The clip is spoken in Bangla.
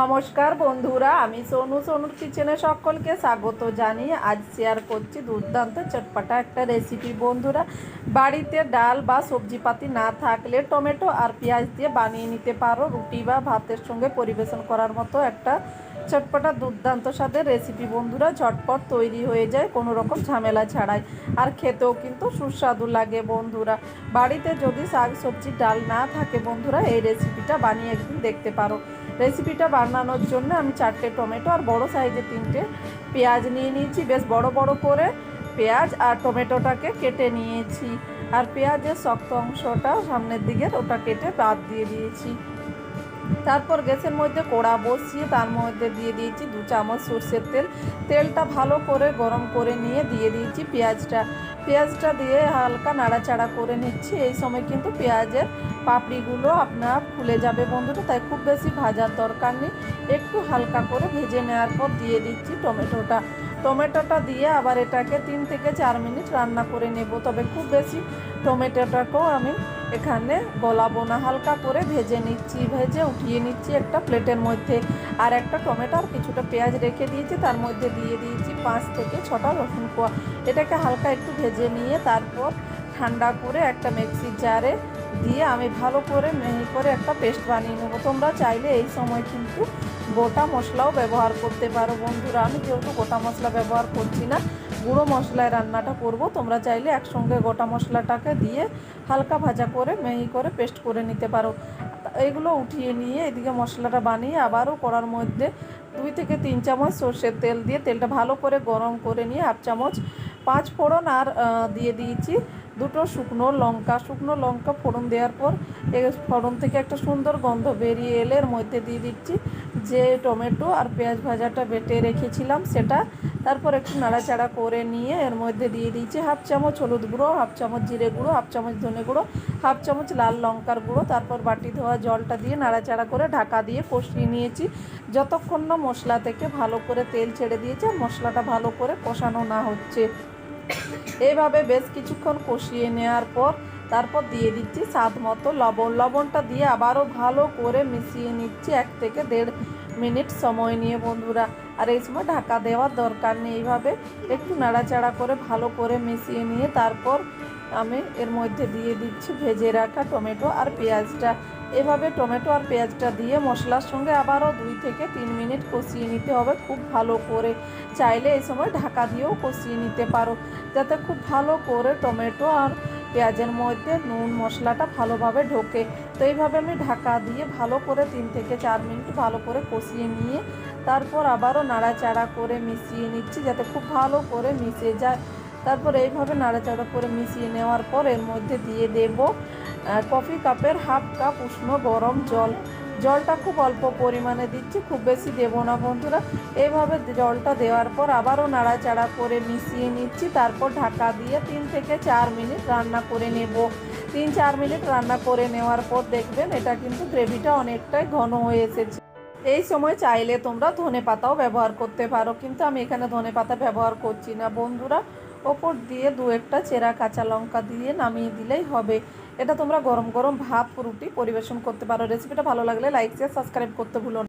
নমস্কার বন্ধুরা, আমি সোনুর কিচেনে সকলকে স্বাগত জানিয়ে আজ শেয়ার করছি দুর্দান্ত চটপটা একটা রেসিপি। বন্ধুরা, বাড়িতে ডাল বা সবজিপাতি না থাকলে টমেটো আর পেঁয়াজ দিয়ে বানিয়ে নিতে পারো রুটি বা ভাতের সঙ্গে পরিবেশন করার মতো একটা চটপটা দুর্দান্ত স্বাদের রেসিপি। বন্ধুরা, ঝটপট তৈরি হয়ে যায় কোনো রকম ঝামেলা ছাড়াই, আর খেতেও কিন্তু সুস্বাদু লাগে। বন্ধুরা, বাড়িতে যদি শাক সবজি ডাল না থাকে বন্ধুরা, এই রেসিপিটা বানিয়ে একদিন দেখতে পারো। রেসিপিটা বানানোর জন্য আমি 4টে টমেটো আর বড় সাইজের 3টে পেঁয়াজ নিয়ে নিয়েছি। বেশ বড় বড় করে পেঁয়াজ আর টমেটোটাকে কেটে নিয়েছি, আর পেঁয়াজের শক্ত অংশটা সামনের দিকে ওটা কেটে বাদ দিয়ে দিয়েছি। তারপর গ্যাসের মধ্যে কড়া বসিয়ে তার মধ্যে দিয়ে দিয়েছি 2 চামচ সরষের তেল। তেলটা ভালো করে গরম করে নিয়ে দিয়ে দিয়েছি পেঁয়াজটা দিয়ে হালকা নাড়াচাড়া করে নিচ্ছি। এই সময় কিন্তু পেঁয়াজের পাপড়িগুলো আপনার ফুলে যাবে বন্ধুরা, তাই খুব বেশি ভাজার দরকার নেই। একটু হালকা করে ভেজে নেওয়ার পর দিয়ে দিচ্ছি টমেটোটা দিয়ে আবার এটাকে 3 থেকে 4 মিনিট রান্না করে নেব। তবে খুব বেশি টমেটোটাকেও আমি এখানে গলাবো না, হালকা করে ভেজে উঠিয়ে নিচ্ছি একটা প্লেটের মধ্যে। আর একটা টমেটো আর কিছুটা পেঁয়াজ রেখে দিয়েছি, তার মধ্যে দিয়ে দিয়েছি 5 থেকে 6টা রসুন কোয়া। এটাকে হালকা একটু ভেজে নিয়ে তারপর ঠান্ডা করে একটা মিক্সির জারে দিয়ে আমি ভালো করে মিহি করে একটা পেস্ট বানিয়ে নেবো। তোমরা চাইলে এই সময় কিন্তু গোটা মশলাও ব্যবহার করতে পারো। বন্ধুরা, আমি যেহেতু গোটা মশলা ব্যবহার করছি না, গুঁড়ো মশলায় রান্নাটা করব, তোমরা চাইলে একসঙ্গে গোটা মশলাটাকে দিয়ে হালকা ভাজা করে মিহি করে পেস্ট করে নিতে পারো। এইগুলো উঠিয়ে নিয়ে এদিকে মশলাটা বানিয়ে আবারও কড়ার মধ্যে 2 থেকে 3 চামচ সর্ষের তেল দিয়ে তেলটা ভালো করে গরম করে নিয়ে 1 চামচ 5 ফোড়ন আর দিয়ে দিয়েছি 2টো শুকনো লঙ্কা ফোড়ন দেওয়ার পর ফোড়ন থেকে একটা সুন্দর গন্ধ বেরিয়ে এলে এর মধ্যে দিয়ে দিচ্ছি যে টমেটো আর পেঁয়াজ ভাজাটা বেটে রেখেছিলাম সেটা। তারপর একটু নাড়াচাড়া করে নিয়ে এর মধ্যে দিয়ে দিয়েছি 1/2 চামচ হলুদ গুঁড়ো, 1/2 চামচ জিরে গুঁড়ো, 1/2 চামচ ধনে গুঁড়ো, 1/2 চামচ লাল লঙ্কার গুঁড়ো। তারপর বাটি ধোয়া জলটা দিয়ে নাড়াচাড়া করে ঢাকা দিয়ে কষিয়ে নিয়েছি যতক্ষণ না মশলা থেকে ভালো করে তেল ছেড়ে দিয়েছে আর মশলাটা ভালো করে কষানো না হচ্ছে। এইভাবে বেশ কিছুক্ষণ কষিয়ে নেওয়ার পর তারপর দিয়ে দিচ্ছি স্বাদ মতো লবণটা দিয়ে আবারও ভালো করে মিশিয়ে নিচ্ছি 1 থেকে 1.5 মিনিট সময় নিয়ে। বন্ধুরা, আর এই সময় ঢাকা দেওয়ার দরকার নেই। এইভাবে একটু নাড়াচাড়া করে ভালো করে মিশিয়ে নিয়ে তারপর আমি এর মধ্যে দিয়ে দিচ্ছি ভেজে রাখা টমেটো আর পেঁয়াজটা। এভাবে টমেটো আর পেঁয়াজটা দিয়ে মশলার সঙ্গে আবারও 2 থেকে 3 মিনিট কষিয়ে নিতে হবে খুব ভালো করে। চাইলে এই সময় ঢাকা দিয়েও কষিয়ে নিতে পারো, যাতে খুব ভালো করে টমেটো আর পেঁয়াজের মধ্যে নুন মশলাটা ভালোভাবে ঢোকে। তো এইভাবে আমি ঢাকা দিয়ে ভালো করে 3 থেকে 4 মিনিট ভালো করে কষিয়ে নিয়ে তারপর আবারও নাড়াচাড়া করে মিশিয়ে নিচ্ছি যাতে খুব ভালো করে মিশে যায়। তারপর এইভাবে নাড়াচাড়া করে মিশিয়ে নেওয়ার পর এর মধ্যে দিয়ে দেব কফি কাপের 1/2 কাপ উষ্ণ গরম জলটা খুব অল্প পরিমাণে দিচ্ছি, খুব বেশি দেবো না বন্ধুরা। এইভাবে জলটা দেওয়ার পর আবারও নাড়াচাড়া করে মিশিয়ে নিচ্ছি। তারপর ঢাকা দিয়ে 3 থেকে 4 মিনিট রান্না করে নেব। 3-4 মিনিট রান্না করে নেওয়ার পর দেখবেন এটা কিন্তু গ্রেভিটা অনেকটাই ঘন হয়ে এসেছে। এই সময় চাইলে তোমরা ধনেপাতাও ব্যবহার করতে পারো, কিন্তু আমি এখানে ধনেপাতা ব্যবহার করছি না। বন্ধুরা, ওপর দিয়ে 2-1টা চেরা কাঁচা লঙ্কা দিয়ে নামিয়ে দিলেই হবে। এটা তোমরা গরম গরম ভাত রুটি পরিবেশন করতে পারো। রেসিপিটা ভালো লাগলে লাইক শেয়ার সাবস্ক্রাইব করতে ভুলো না।